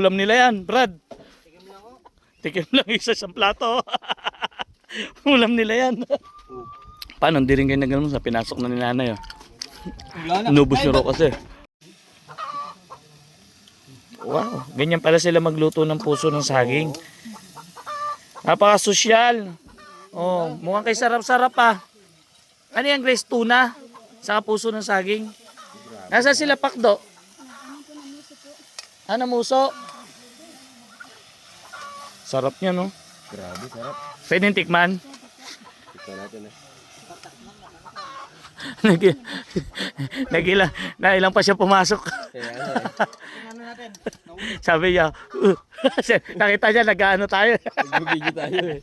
Ulam nila yan, Brad. Tikim lang isa sa plato. Ulam nila yan. Paano, hindi rin kayo nagano sa pinasok na ni nanay. Inubos nyo raw kasi. Wow, ganyan pala sila magluto ng puso ng saging. Napaka-sosyal. Oh, mukhang kay sarap-sarap pa. Ano yan, Grace? Tuna? Saka puso ng saging? Nasa sila, Pakdo? Ano, muso? Sarap niya, no? Grabe, sarap. Pwedeng tikman? Tikman natin eh. Nailang pa siya pumasok. Sabi niya, nakita niya, nag-ano tayo. Nag-video tayo eh.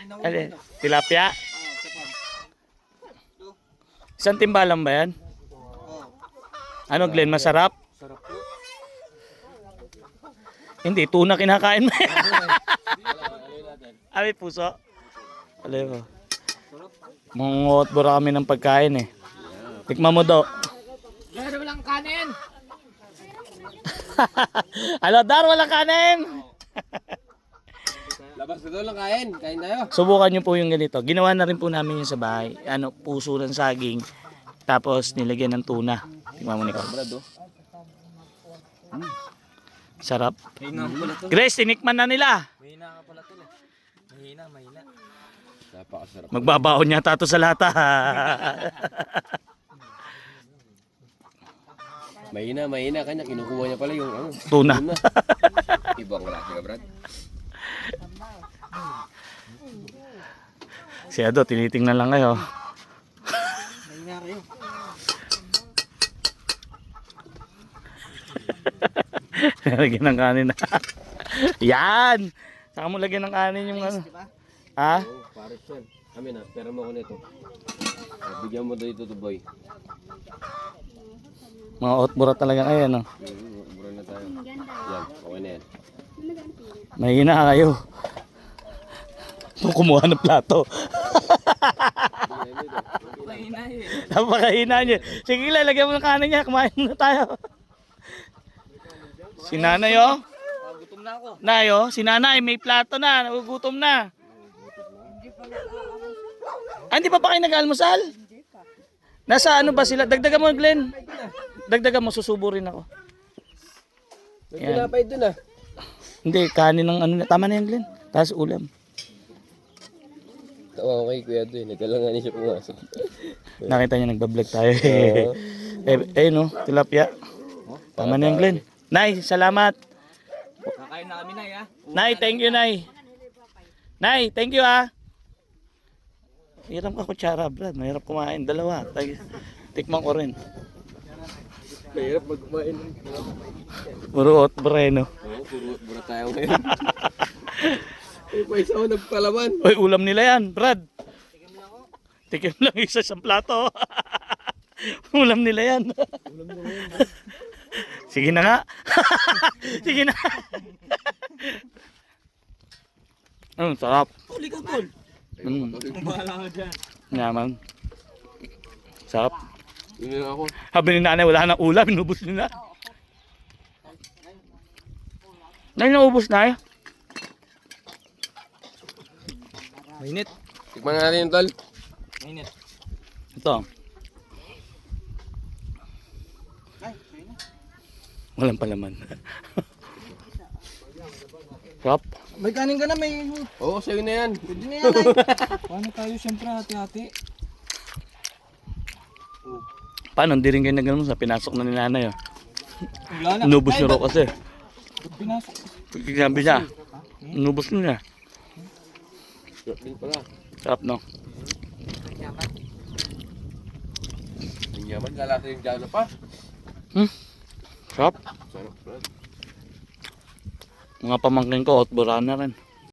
Ano, tilapia? Isang timbalang ba yan? Ano, Glenn, masarap? Sarap po. Hindi, tuna kinakain mo. Ay, puso. Alay mo. Mangungot bura kami ng pagkain eh. Tikman mo daw. Dar, walang kanin! Alo, Dar, walang kanin! Labas na doon lang kain. Kain tayo. Subukan nyo po yung ganito. Ginawa na rin po namin yung sa bahay. Ano, puso ng saging. Tapos nilagyan ng tuna. Tingnan mo, Nico. Brad oh. Sarap. Mahina ka pala to. Grace, tinikman na nila. Mahina ka pala to. Mahina. Napakasarap. Magbabaon yata to sa lata. Mahina. Kanya kinukuha niya pala yung ano. Tuna. Ibang klase ka, Brad. Si Ado, tinitingnan lang kayo. Mahina kayo. Lagyan ng kanin na. Yan! Saka mo lagyan ng kanin yung ano. Ha? Oo, pares yan. Kami na, pera mo ko nito. Bigyan mo dito to boy. Mga otbura talaga kayo, no? Mura na tayo. Yan, okay na yan. Mahina kayo. Kumuha ng plato. Mahina eh. Napakahina niyo. Sige, lagyan mo ng kanin niya. Kumain na tayo. Si nanay, oh. Gutom na ako. Nay, oh. Si nanay, may plato na. Nagugutom na. Ah, hindi pa kayo nag-almusal? Nasa ano ba sila? Dagdagan mo, Glenn. Dagdagan mo, susubo rin ako. May pinapay dun ah. Hindi, kanin ng ano. Tama na yan, Glenn. Tapos ulam. Tawa ko kay Kuya doon. Nagkalangan niya siya pumasok. Nakita niya nagbablog tayo. No, tilapia. Tama na yan, Glenn. Nay, salamat. Kakain na kami na ya. Nay, thank you, Nay. Nay, thank you, ah. Hiram ka kutsara, Brad. Mahirap kumain. Dalawa. Tikman ko rin. Mahirap magkumain. Puro otbreno. Oo, puro tayo ngayon. Ay, pa isa ako nagpalaman. Uy, ulam nila yan, Brad. Tikim lang isa sa plato. Ulam nila yan. Sige na nga. Sige na. Sarap. Huli ka, Paul. Bahala ka dyan. Yaman. Sarap. Yun na ako. Sabi ni nanay, wala nang ulam. Inubos nila. Nay, naubos na eh. Mainit. Tikman na natin yung tol. Mainit. Ito. Walang palaman. Sarap. May kanin ka na, may... Oo, sa'yo na yan. Pwede na yan ay. Paano tayo siyempre hati-hati? Paano, hindi rin kayo nagano sa pinasok na ni nanay. Oh. Wala na. Inubos nyo raw kasi. Pinasok. Sabi niya, inubos nyo niya. Sarap din pala. Sarap, no? Ang yaman, lalasa yung dyan pa. Sarap. Sarap, Brad. Mga pamangkin ko, outbura na rin.